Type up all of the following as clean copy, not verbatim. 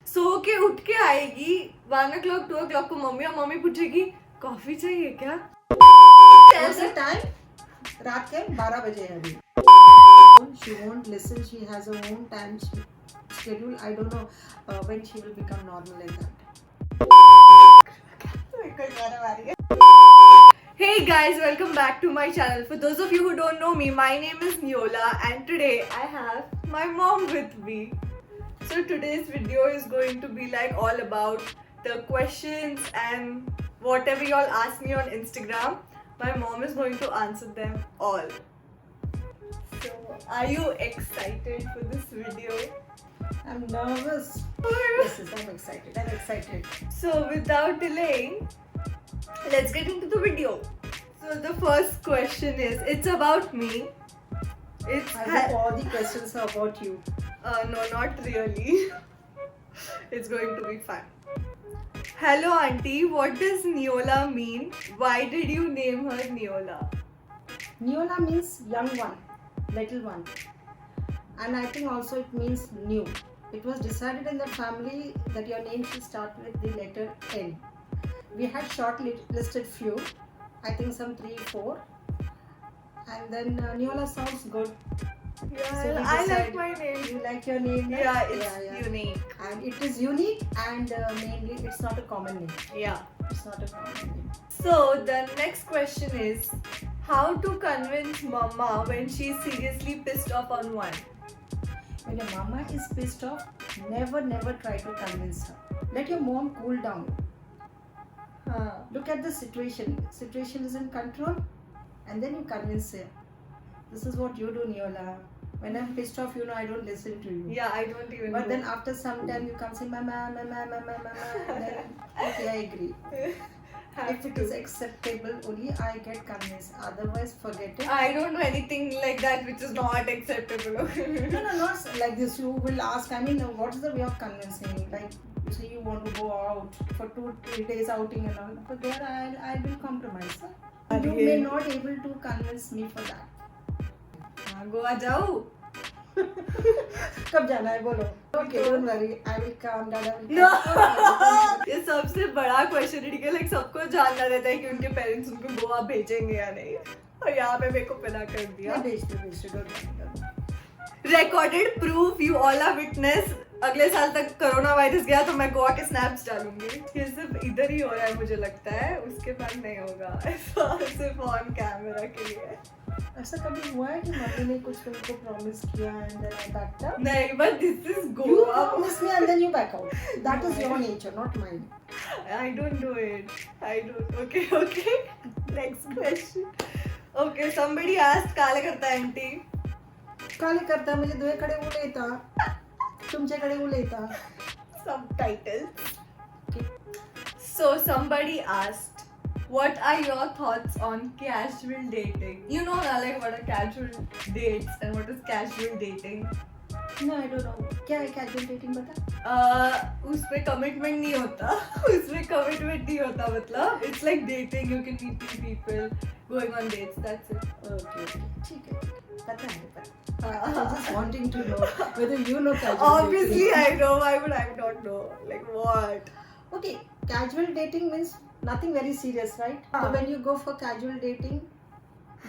सो के उठ के आएगी 1 o'clock 2 o'clock को मम्मी, और मम्मी पूछेगी कॉफी चाहिए क्या? ऐसे टाइम रात के 12 बजे है अभी. She won't listen. She has her own time schedule. I don't know when she will become normal like that. Hey guys, welcome back to my channel. For those of you who don't know me, my name is Neola and today I have my mom with me. So today's video is going to be like all about the questions and whatever y'all ask me on Instagram. My mom is going to answer them all. So are you excited for this video? I'm nervous. Yes, I'm excited. I'm excited. So without delaying, let's get into the video. So the first question is, it's about me. It's I hope all the questions are about you. no, not really. It's going to be fun. Hello auntie, what does Neola mean? Why did you name her Neola? Neola means young one, little one. And I think also it means new. It was decided in the family that your name should start with the letter N. We had shortlisted few, I think some 3, 4. And then Neola sounds good. Yeah, So we I like decided- my name. You like your name? right? Yeah, it's unique. And it is unique and mainly it's not a common name. Yeah. It's not a common name. So the next question is, how to convince mama when she's seriously pissed off on one? When your mama is pissed off, never try to convince her. Let your mom cool down. Huh. Look at the situation. Situation is in control and then you convince her. This is what you do, Neola. When I'm pissed off, I don't listen to you. Yeah, I don't even But know. then after some time you come say mama, then okay, I agree. Have If it to. is acceptable, only I get convinced. Otherwise, forget it. I don't know anything like that which is not acceptable. No, not like this. You will ask, what is the way of convincing? Like, you say you want to go out for 2-3 days outing and all. But there I will compromise. Huh? You may not able to convince me for that. Goa जाओ. कब जाना है बोलो? Okay, don't worry. I will come. Dada will No. come. ये सबसे बड़ा question है कि लाइक सबको जानना रहता है कि उनके पेरेंट्स उनको गोवा भेजेंगे या नहीं, और यहाँ पे मेरे को पिला कर दिया. मैं भेज दो, don't worry. Recorded proof, you all are witness. अगले साल तक कोरोना वायरस गया तो मैं गोवा के स्नैप्स डालूंगी. ये सिर्फ इधर ही हो रहा है मुझे लगता है, उसके बाद नहीं होगा. ऐसा सिर्फ ऑन कैमरा के लिए. ऐसा कभी हुआ है कि मम्मी ने कुछ तुमको प्रॉमिस किया and then I backed up? नहीं, but this is You Goa. promise me and then you back out. That is your nature, not mine. I don't do it. I don't. Okay. Next question. Okay, somebody asked काले करता auntie. काले करता म्हणजे तुझ्याकडे ऊन येता, तुमच्याकडे ऊन येता. Subtitles. So somebody asked, what are your thoughts on casual dating? You know like what are casual dates and what is casual dating? No, I don't know. क्या है casual dating बता? उसमें commitment नहीं होता. उसमें commitment नहीं होता, मतलब it's like dating. You can meet new people, going on dates. That's it. Okay. ठीक है. पता है. I'm just wanting to know whether you know casual Obviously, dating. I know. Why would I not know? Like what? Okay, casual dating means nothing very serious, right? So when you go for casual dating,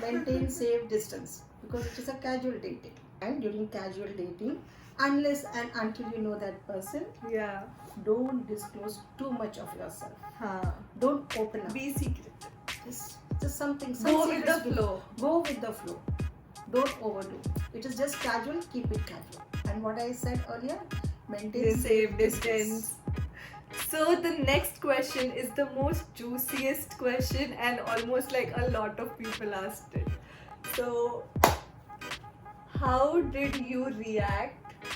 maintain safe distance because it is a casual dating. And during casual dating, unless and until you know that person, Yeah. don't disclose too much of yourself. Huh. Don't open up. Be secret. Just something. Go some with the secrets to- flow. Go with the flow. Don't overdo. It is just casual. Keep it casual. And what I said earlier, maintain Safe distance. So the next question is the most juiciest question, and almost like a lot of people asked it. So, how did you react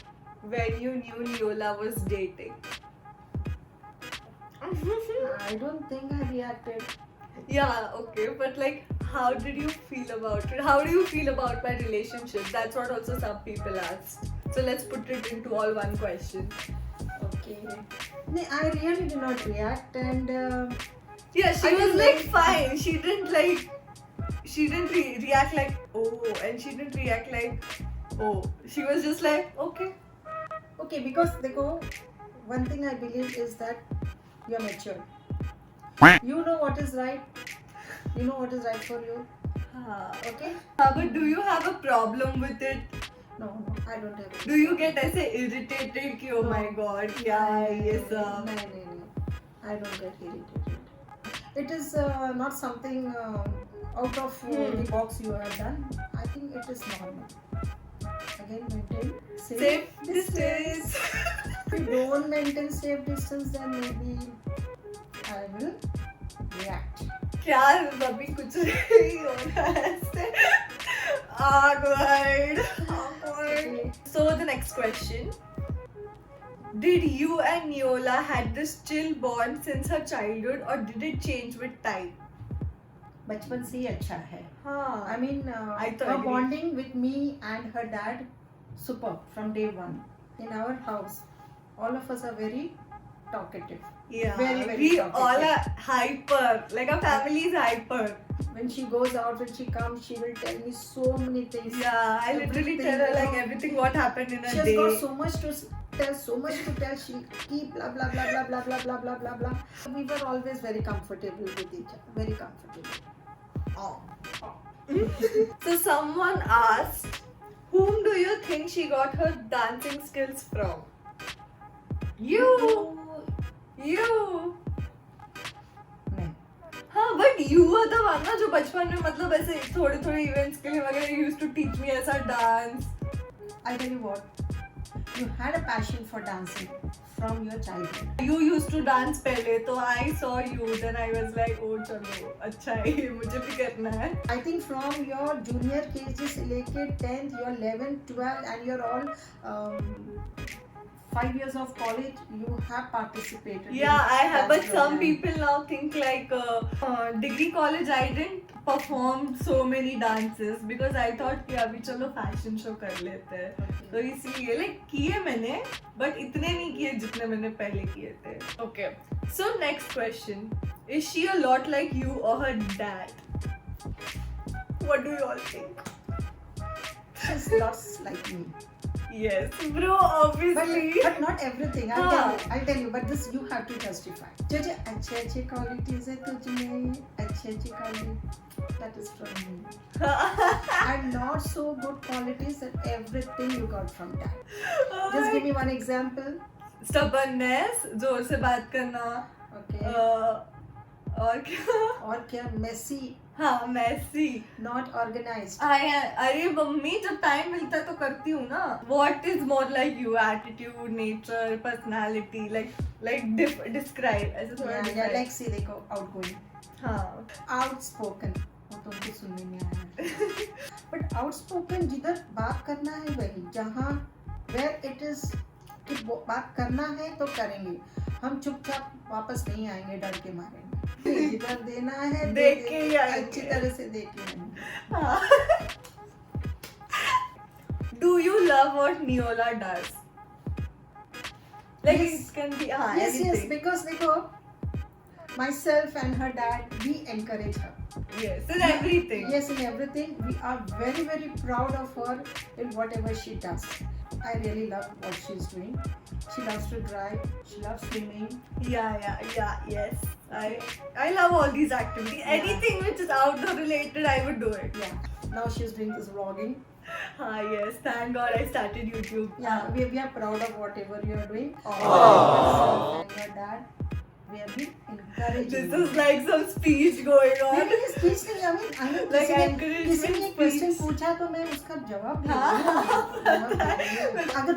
when you knew Neola was dating? I don't think I reacted. Yeah, okay, but like, how did you feel about it? How do you feel about my relationship? That's what also some people asked. So let's put it into all one question. Okay. No, I really did not react, and Yeah, she I was didn't like like- fine. She didn't react like oh, and she didn't react like oh. She was just like okay. okay, because देखो one thing I believe is that you are mature. You know what is right. You know what is right for you. Okay. But do you have a problem with it? No, I don't have it. Do you get ऐसे irritated कि oh my god क्या ये सब? No. I don't get irritated. It is not something out of the box you have done. I think it is normal. Again, maintain Safe distance. If you don't maintain safe distance, then maybe I will react. क्या अभी कुछ नहीं हो रहा है ऐसे awkward. So the next question, did you and Neola had this chill bond since her childhood or did it change with time? बचपन से ही अच्छा है. हाँ. I mean, I her agree. bonding with me and her dad, superb from day one. In our house, all of us are very talkative. Yeah. Very, very we talkative. all are hyper. Like our family is hyper. When she goes out, when she comes, she will tell me so many things. Yeah, I literally tell her like everything what happened in a She has day. got so much to tell, so much to tell. She'll keep blah blah blah blah blah blah blah blah blah blah. We were always very comfortable with each other. Very comfortable. So someone asked, whom do you think she got her dancing skills from? You. नहीं. हाँ, but you were the one ना जो बचपन में मतलब ऐसे थोड़े events के लिए वगैरह you used to teach me ऐसा dance. I tell you what, you had a passion for dancing from your childhood. You used to dance पहले तो I saw you, then I was like oh चलो अच्छा है ये मुझे भी करना है. I think from your junior KG से लेके 10th, your 11th, 12th and your all 5 years of college, you have participated. Yeah, in I have, but dance some program. people now think like degree college I didn't perform so many dances because I thought कि अभी चलो fashion show कर लेते हैं. Okay. तो इसलिए like किए मैंने, but इतने नहीं किए जितने मैंने पहले किए थे. Okay. So next question, is she a lot like you or her dad? What do you all think? She's lots like me. Yes, bro, obviously. But not everything. I'll tell you. But this you have to justify. जो अच्छे qualities है तुझमें, अच्छे qualities, that is from me. And not so good qualities that everything you got from dad. Just give me one example. Stubbornness, जोर से बात करना. Okay. और क्या messy. हाँ, messy. Not organized. अरे मम्मी जब टाइम मिलता है तो करती हूँ ना. What is more like you? Attitude, nature, personality, like describe. ऐसे थोड़ा Yeah, describe. like see देखो outgoing. हाँ. Outspoken. वो तुमको सुनने में आया. But outspoken जिधर बात करना है वही. जहाँ where it is कि बात करना है तो करेंगे. हम चुपचाप वापस नहीं आएंगे डर के मारे. जिधर देना है देख के ही आएंगे. अच्छी तरह से देख के आएंगे. हाँ. Do you love what Neola does? Like Yes. it can be Yes, anything. because देखो myself and her dad, we encourage her. Yes, in everything. Yes, in everything. We are very, very proud of her in whatever she does. I really love what she's doing. She loves to drive. She loves swimming. Yeah, yes. I love all these activities. Yeah. Anything which is outdoor related, I would do it. Yeah. Now she's doing this vlogging. Yes. Thank God I started YouTube. Yeah, we are proud of whatever you are doing. Yourself and your dad. We are being encouraging. This is like some speech going on. नहीं नहीं speech नहीं I mean Like किसी ने encouragement एक question speech. पूछा तो मैं उसका जवाब दे हाँ. अगर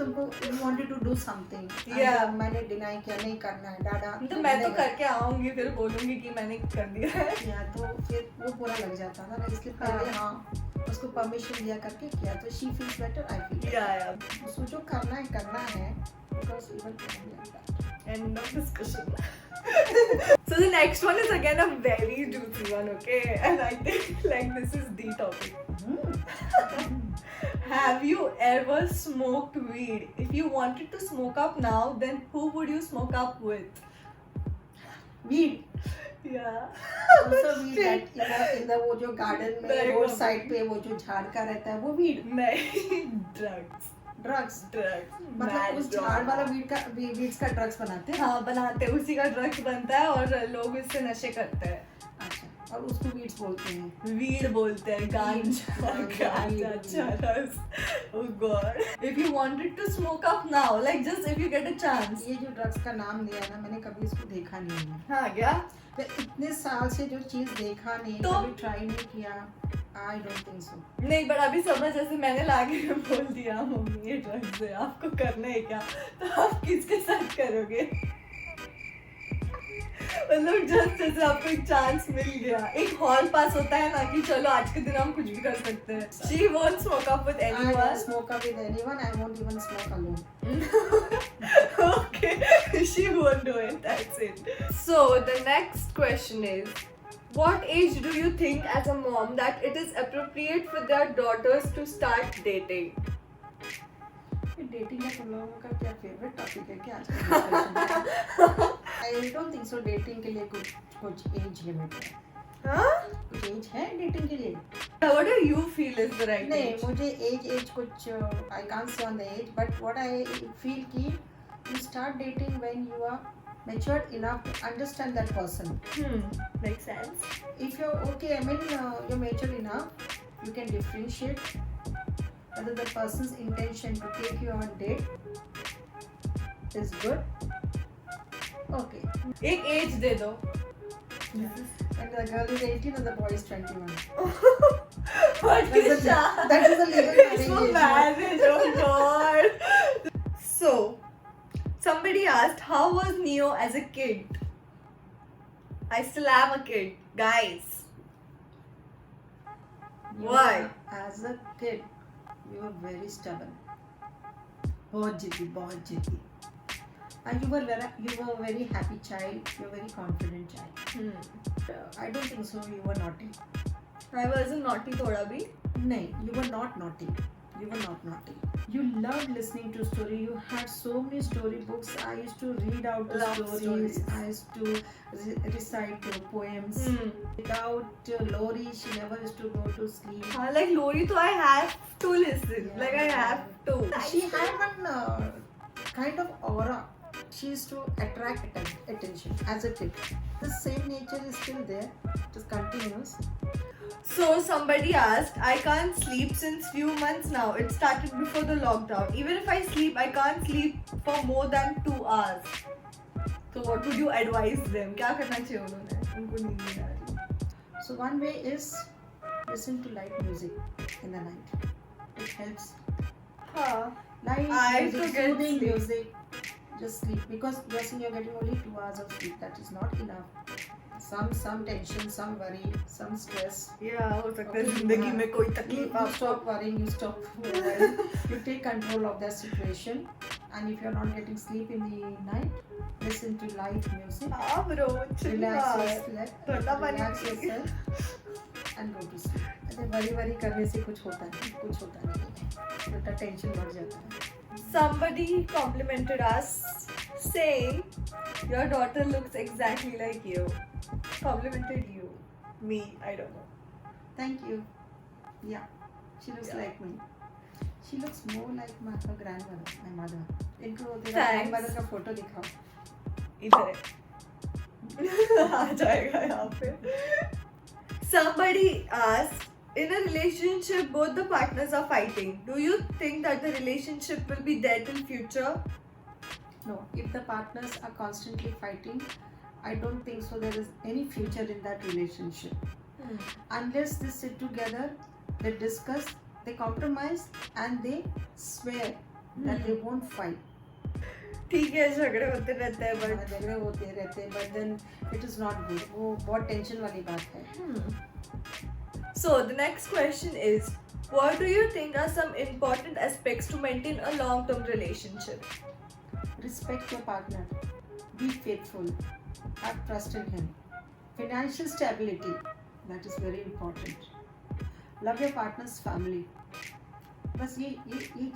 तुमको you wanted to do something. Yeah. मैंने deny किया नहीं करना है दादा. तो मैं तो करके आऊंगी फिर बोलूंगी कि मैंने कर दिया है. या तो फिर वो बुरा लग जाता था ना इसलिए पहले हाँ उसको परमिशन दिया करके किया तो she feels better I feel better. Yeah. उसको जो करना है because even like that. End of discussion. So the next one is again a very juicy one, okay? And I think like this is the topic. Have you ever smoked weed? If you wanted to smoke up now, then who would you smoke up with? Weed. Yeah. Also weed that in the वो जो garden में Like road a- side पे वो जो झाड़ का रहता है वो weed. नहीं, drugs. ड्रग्स ड्रग्स मतलब उस झाड़ वाला वीड्स का ड्रग्स बनाते हैं। हाँ बनाते हैं, उसी का ड्रग्स बनता है और लोग इससे नशे करते हैं। अच्छा, और उसको वीड्स बोलते हैं। वीड बोलते हैं, गांजा गांजा चरस। Oh God. If you wanted to smoke up now, like just if you get a chance. ये जो ड्रग्स का नाम लिया ना, मैंने कभी इसको देखा नहीं है। हाँ क्या? मैं इतने साल से जो चीज देखा नहीं, तो कभी ट्राई नहीं किया। I don't think so. नहीं, बट अभी समझ, जैसे मैंने लाके बोल दिया मम्मी ये ड्रग्स है, आपको करना है क्या, तो आप किसके साथ करोगे? मतलब जैसे आपको एक चांस मिल गया, एक हॉल पास होता है ना कि चलो आज के दिन हम कुछ भी कर सकते हैं। She won't smoke up with I anyone. won't smoke up with anyone. I won't even smoke alone. Okay, she won't do it. That's it. So the next question is, what age do you think as a mom that it is appropriate for their daughters to start dating? Dating का तुम लोगों का क्या favourite topic है क्या आज? I don't think so dating के लिए कुछ एज लिमिट है। हाँ? कुछ एज है डेटिंग के लिए? What do you feel is the right नहीं, age? मुझे एज कुछ I can't say on the age, but what I feel कि you start dating when you are matured enough to understand that person. Makes sense. If you're okay, I mean you're mature enough, you can differentiate whether the person's intention to take you on date is good. Okay. एक age दे दो. And the girl is 18 and the boy is 21. What That is is a that? that is a legal It's for marriage. marriage, oh God. So, somebody asked, how was Neo as a kid? I still am a kid, guys. You Why? were- As a kid, you were very stubborn. बहुत जिद्दी. And you were a very happy child. You were a very confident child. I don't think so. You were naughty. I wasn't naughty थोड़ा भी. No, you were not naughty. You were not naughty. You loved listening to story. You had so many story books. I used to read out the Love stories. I used to recite your poems. Without Lori, she never used to go to sleep. Like Lori, so I have to listen. Yeah. Like I have to. She had one kind of aura. She used to attract attention as a kid. The same nature is still there. It is continuous. So somebody asked, I can't sleep since few months now. It started before the lockdown. Even if I sleep, I can't sleep for more than 2 hours. So what would you advise them? क्या करना चाहिए उन्होंने? उनको नींद नहीं आ रही. So one way is listen to light music in the night. It helps. हाँ. Light I music, forget soothing sleep. music. Just sleep because you're saying you're getting only 2 hours of sleep. That is not enough. Some tension, some worry, some stress. Yeah, हो सकता है Okay, जिंदगी में कोई You तकलीफ आपको. stop worrying. You stop worrying. You take control of that situation. And if you're not getting sleep in the night, listen to light music. हाँ bro, chill Relax out. yourself. थोड़ा पानी Relax P. yourself and go to sleep. अरे worry करने से कुछ होता नहीं है. उल्टा टेंशन बढ़ जाता है. Somebody complimented us saying your daughter looks exactly like you. Complimented you. Me, I don't know. Thank you. Yeah, she looks Yeah. like me. She looks more like her grandmother, my mother. इनको तेरा Thanks. grandmother का photo दिखाओ. इधर है. आ जाएगा यहाँ पे. Somebody asked, in a relationship both the partners are fighting. Do you think that the relationship will be there till future? No, if the partners are constantly fighting, I don't think so. There is any future in that relationship unless they sit together, they discuss, they compromise, and they swear that they won't fight. ठीक है, झगड़े होते रहते हैं but झगड़े होते रहते हैं, but then it is not good. वो बहुत टेंशन वाली बात है. So the next question is, what do you think are some important aspects to maintain a long-term relationship? Respect your partner. Be faithful. Have trust in him. Financial stability. That is very important. Love your partner's family. बस ये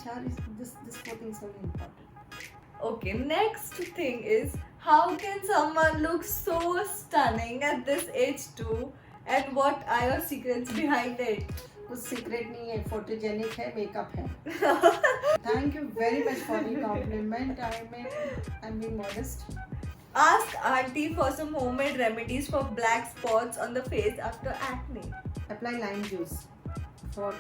चार this four things are very important. Okay, next thing is, how can someone look so stunning at this age too? And what are your secrets behind it? कुछ secret नहीं है, photogenic है, makeup है. Thank you very much for the compliment. I'm being modest. Ask auntie for some homemade remedies for black spots on the face after acne. Apply lime juice for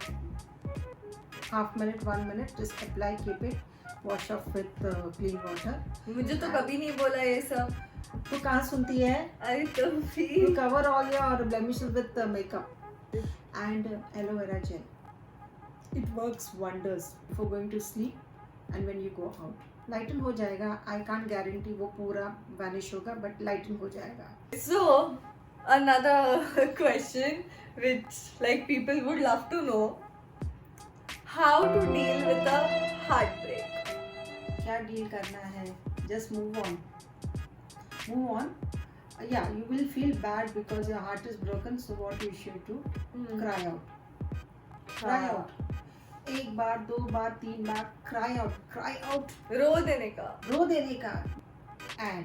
half minute, 1 minute. Just apply, keep it. Wash off with clean water. मुझे तो कभी नहीं बोला ये सब. तू कहाँ सुनती है? अरे तो भी. You cover all your blemishes with makeup and aloe vera gel. It works wonders before going to sleep and when you go out. Lighten हो जाएगा. I can't guarantee वो पूरा vanish होगा, but lighten हो जाएगा. So another question which like people would love to know, how to deal with a heartbreak. क्या deal करना है? Just move on. Move on. Yeah, you will feel bad because your heart is broken. So what you should do? Cry out. Cry out. एक बार, 2 बार, 3 बार. Cry out. Cry out. रो देने का. रो देने का. And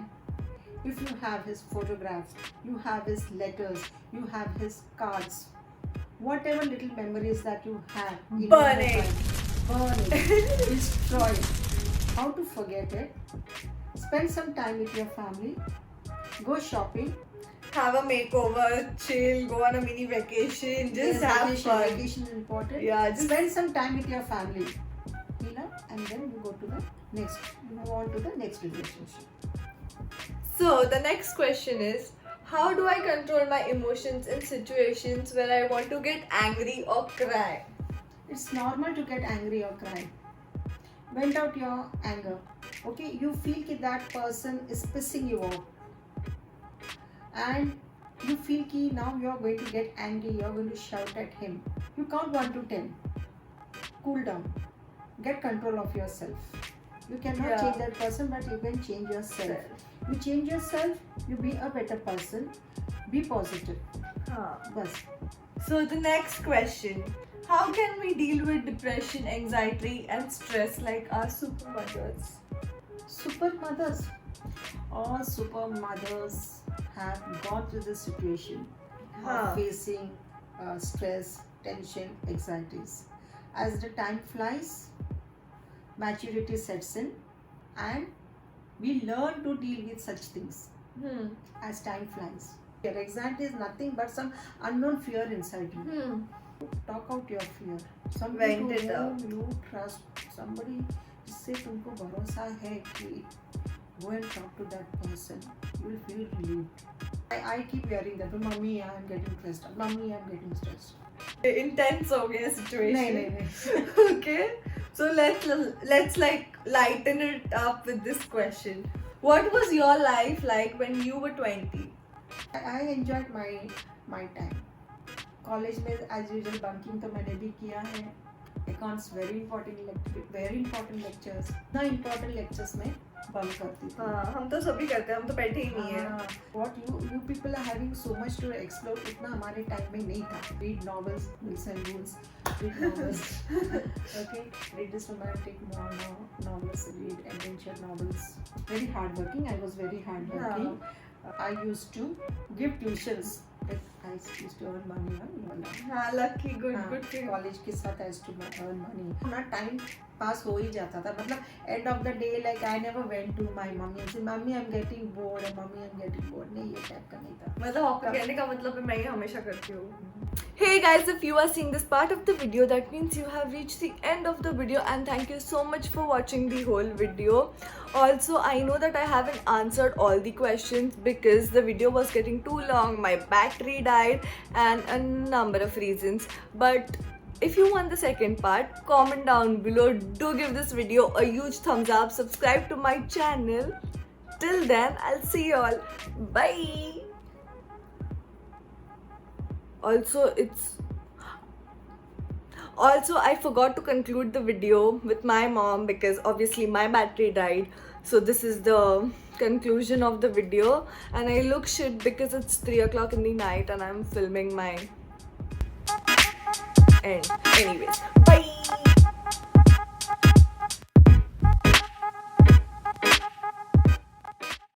if you have his photographs, you have his letters, you have his cards, whatever little memories that you have, in Burn your it. life, burn it, destroy it. How to forget it? Spend some time with your family. Go shopping. Have a makeover, chill, go on a mini vacation, just Yes, have vacation, fun. Vacation is important. Yeah, just Spend some time with your family. You know, and then you go to the next. You move on to the next relationship. So the next question is, how do I control my emotions in situations where I want to get angry or cry? It's normal to get angry or cry. Vent out your anger. Okay, you feel that person is pissing you off. And you feel ki now you are going to get angry, you are going to shout at him. You count 1 to 10. Cool down. Get control of yourself. You cannot change that person, but you can change yourself. You change yourself, you be a better person. Be positive. Bas. So the next question, how can we deal with depression, anxiety and stress like our super mothers? Super mothers. All super mothers have gone through this situation of facing stress, tension, anxieties. As the time flies, maturity sets in and we learn to deal with such things as time flies. Your anxiety is nothing but some unknown fear inside you. Talk out your fear. Somebody Vent it whom out. you trust, somebody जिससे तुमको भरोसा है कि go and talk to that person. You will feel relieved. I keep hearing that, Mummy, I am getting stressed. Mummy, I am getting stressed. Intense हो गया situation. नहीं. Okay, so let's like lighten it up with this question. What was your life like when you were 20? I enjoyed my time. College में as usual bunking तो मैंने भी किया है. Accounts very important lectures. ना important lectures में bunk करती थी. हाँ, हम तो सभी करते हैं, हम तो बैठे ही नहीं है. What you people are having so much to explore, इतना हमारे time में नहीं था. Read novels, Wills and Rules. Read novels. Okay, read this romantic novels, read adventure novels. Very hardworking. I was very hardworking. I used to give tuitions. I used to earn money. हाँ, lucky, good for you. College के साथ I used to earn money. अपना time pass हो ही जाता था. मतलब end of the day, like I never went to my mummy and said, "Mummy, I'm getting bored," or "Mummy, I'm getting bored." नहीं, ये type का नहीं था. मतलब आपका कहने का मतलब है मैं ये हमेशा करती हूँ. Hey guys, if you are seeing this part of the video, that means you have reached the end of the video, and thank you so much for watching the whole video. Also, I know that I haven't answered all the questions because the video was getting too long, my battery died and a number of reasons. But if you want the second part, comment down below. Do give this video a huge thumbs up, subscribe to my channel. Till then, I'll see you all. Bye. Also, I forgot to conclude the video with my mom because obviously my battery died. So this is the conclusion of the video, and I look shit because it's 3 o'clock in the night and I'm filming my end. Anyways,